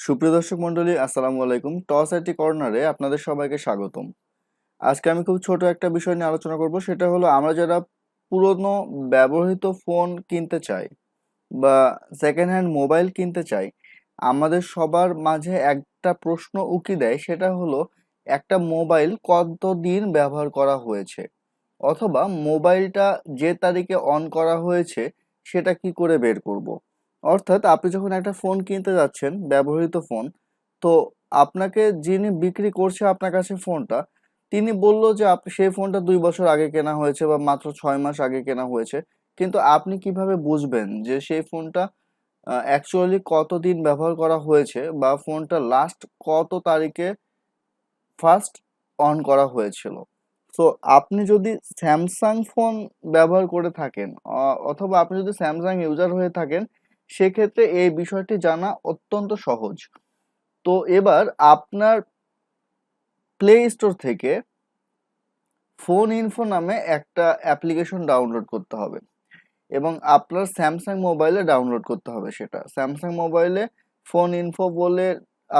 সুপ্রিয় দর্শক মণ্ডলী, আসসালামু আলাইকুম। টস আইটি কর্নারে আপনাদের সবাইকে স্বাগতম। আজকে আমি খুব ছোট একটা বিষয় নিয়ে আলোচনা করব, সেটা হলো আমরা যারা পুরনো ব্যবহৃত ফোন কিনতে চাই বা সেকেন্ড হ্যান্ড মোবাইল কিনতে চাই, আমাদের সবার মাঝে একটা প্রশ্ন উকি দেয়, সেটা হলো একটা মোবাইল কতদিন ব্যবহার করা হয়েছে, অথবা মোবাইলটা যে তারিখে অন করা হয়েছে সেটা কি করে বের করব। অর্থাৎ আপনি যখন একটা ফোন কিনতে যাচ্ছেন, ব্যবহৃত ফোন, তো আপনাকে যিনি বিক্রি করছে আপনার কাছে ফোনটা, তিনি বলল যে সেই ফোনটা 2 বছর আগে কেনা হয়েছে বা মাত্র 6 মাস আগে কেনা হয়েছে। কিন্তু আপনি কিভাবে বুঝবেন যে সেই ফোনটা অ্যাকচুয়ালি কতদিন ব্যবহার করা হয়েছে বা ফোনটা লাস্ট কত তারিখে ফার্স্ট অন করা হয়েছিল? সো আপনি যদি স্যামসাং ফোন ব্যবহার করে থাকেন, অথবা আপনি যদি স্যামসাং ইউজার হয়ে থাকেন, সেক্ষেত্রে এই বিষয়টি জানা অত্যন্ত সহজ। তো এবার আপনার প্লে স্টোর থেকে ফোন ইনফো নামে একটা অ্যাপ্লিকেশন ডাউনলোড করতে হবে এবং আপনার স্যামসাং মোবাইলে ডাউনলোড করতে হবে। সেটা স্যামসাং মোবাইলে ফোন ইনফো বলে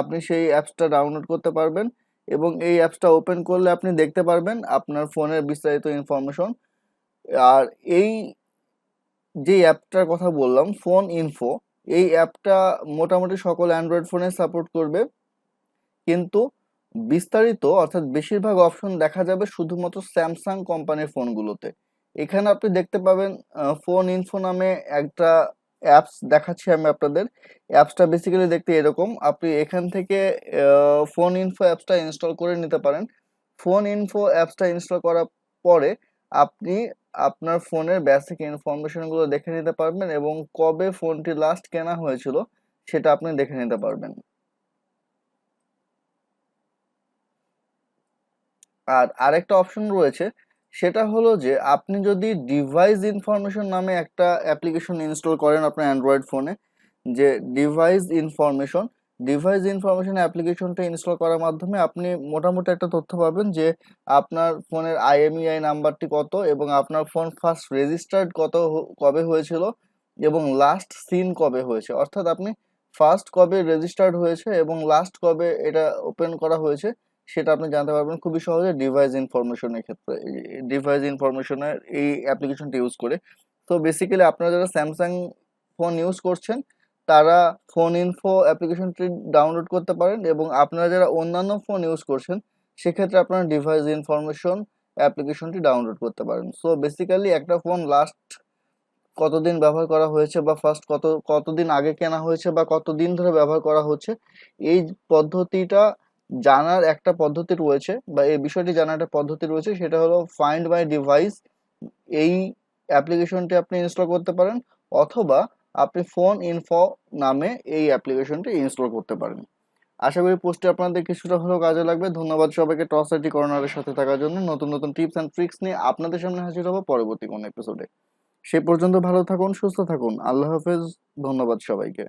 আপনি সেই অ্যাপসটা ডাউনলোড করতে পারবেন এবং এই অ্যাপসটা ওপেন করলে আপনি দেখতে পারবেন আপনার ফোনের বিস্তারিত ইনফরমেশন। আর এই যে অ্যাপটার কথা বললাম, ফোন ইনফো, এই অ্যাপটা মোটামুটি সকল অ্যান্ড্রয়েড ফোনে সাপোর্ট করবে, কিন্তু বিস্তারিত অর্থাৎ বেশিরভাগ অপশন দেখা যাবে শুধুমাত্র স্যামসাং কোম্পানির ফোনগুলোতে। এখানে আপনি দেখতে পাবেন ফোন ইনফো নামে একটা অ্যাপস দেখাচ্ছি আমি আপনাদের। অ্যাপসটা বেসিক্যালি দেখতে এরকম। আপনি এখান থেকে ফোন ইনফো অ্যাপসটা ইনস্টল করে নিতে পারেন। ফোন ইনফো অ্যাপসটা ইনস্টল করার পরে আপনি আপনার ফোনের বেসিক ইনফরমেশনগুলো দেখে নিতে পারবেন এবং কবে ফোনটি লাস্ট কেনা হয়েছিল সেটা আপনি দেখে নিতে পারবেন। আর আরেকটা অপশন রয়েছে, সেটা হলো যে আপনি যদি ডিভাইস ইনফরমেশন নামে একটা অ্যাপ্লিকেশন ইনস্টল করেন আপনার অ্যান্ড্রয়েড ফোনে, যে ডিভাইস ইনফরমেশন অ্যাপ্লিকেশনটা ইনস্টল করার মাধ্যমে আপনি মোটামুটি একটা তথ্য পাবেন যে আপনার ফোনের আইএমইআই নাম্বারটি কত এবং আপনার ফোন ফার্স্ট রেজিস্টার্ড কবে হয়েছিল এবং লাস্ট সিন কবে হয়েছে। অর্থাৎ আপনি ফার্স্ট কবে রেজিস্টার্ড হয়েছে এবং লাস্ট কবে এটা ওপেন করা হয়েছে সেটা আপনি জানতে পারবেন খুবই সহজে ডিভাইস ইনফরমেশনের ক্ষেত্রে, ডিভাইস ইনফরমেশনের এই অ্যাপ্লিকেশনটা ইউজ করে। তো বেসিক্যালি আপনারা যারা স্যামসাং ফোন ইউজ করছেন তারা ফোন ইনফো অ্যাপ্লিকেশনটি ডাউনলোড করতে পারেন এবং আপনারা যারা অন্যান্য ফোন ইউজ করছেন সেক্ষেত্রে আপনারা ডিভাইস ইনফরমেশন অ্যাপ্লিকেশনটি ডাউনলোড করতে পারেন। সো বেসিক্যালি একটা ফোন লাস্ট কতদিন ব্যবহার করা হয়েছে বা ফার্স্ট কতদিন আগে কেনা হয়েছে বা কতদিন ধরে ব্যবহার করা হচ্ছে, এই পদ্ধতিটা জানার একটা পদ্ধতি রয়েছে বা এই বিষয়টি জানার একটা পদ্ধতি রয়েছে, সেটা হলো ফাইন্ড মাই ডিভাইস। এই অ্যাপ্লিকেশনটি আপনি ইনস্টল করতে পারেন অথবা আপনি ফোন ইনফো নামে এই অ্যাপ্লিকেশনটি ইনস্টল করতে পারেন। আশা করি পোস্টটি আপনাদের কিছুটা হলেও কাজে লাগবে। ধন্যবাদ সবাইকে টস আইটি কর্নারের সাথে থাকার জন্য। নতুন নতুন টিপস অ্যান্ড ট্রিক্স নিয়ে আপনাদের সামনে হাজির হবো পরবর্তী কোনো এপিসোডে। সে পর্যন্ত ভালো থাকুন, সুস্থ থাকুন। আল্লাহ হাফেজ। ধন্যবাদ সবাইকে।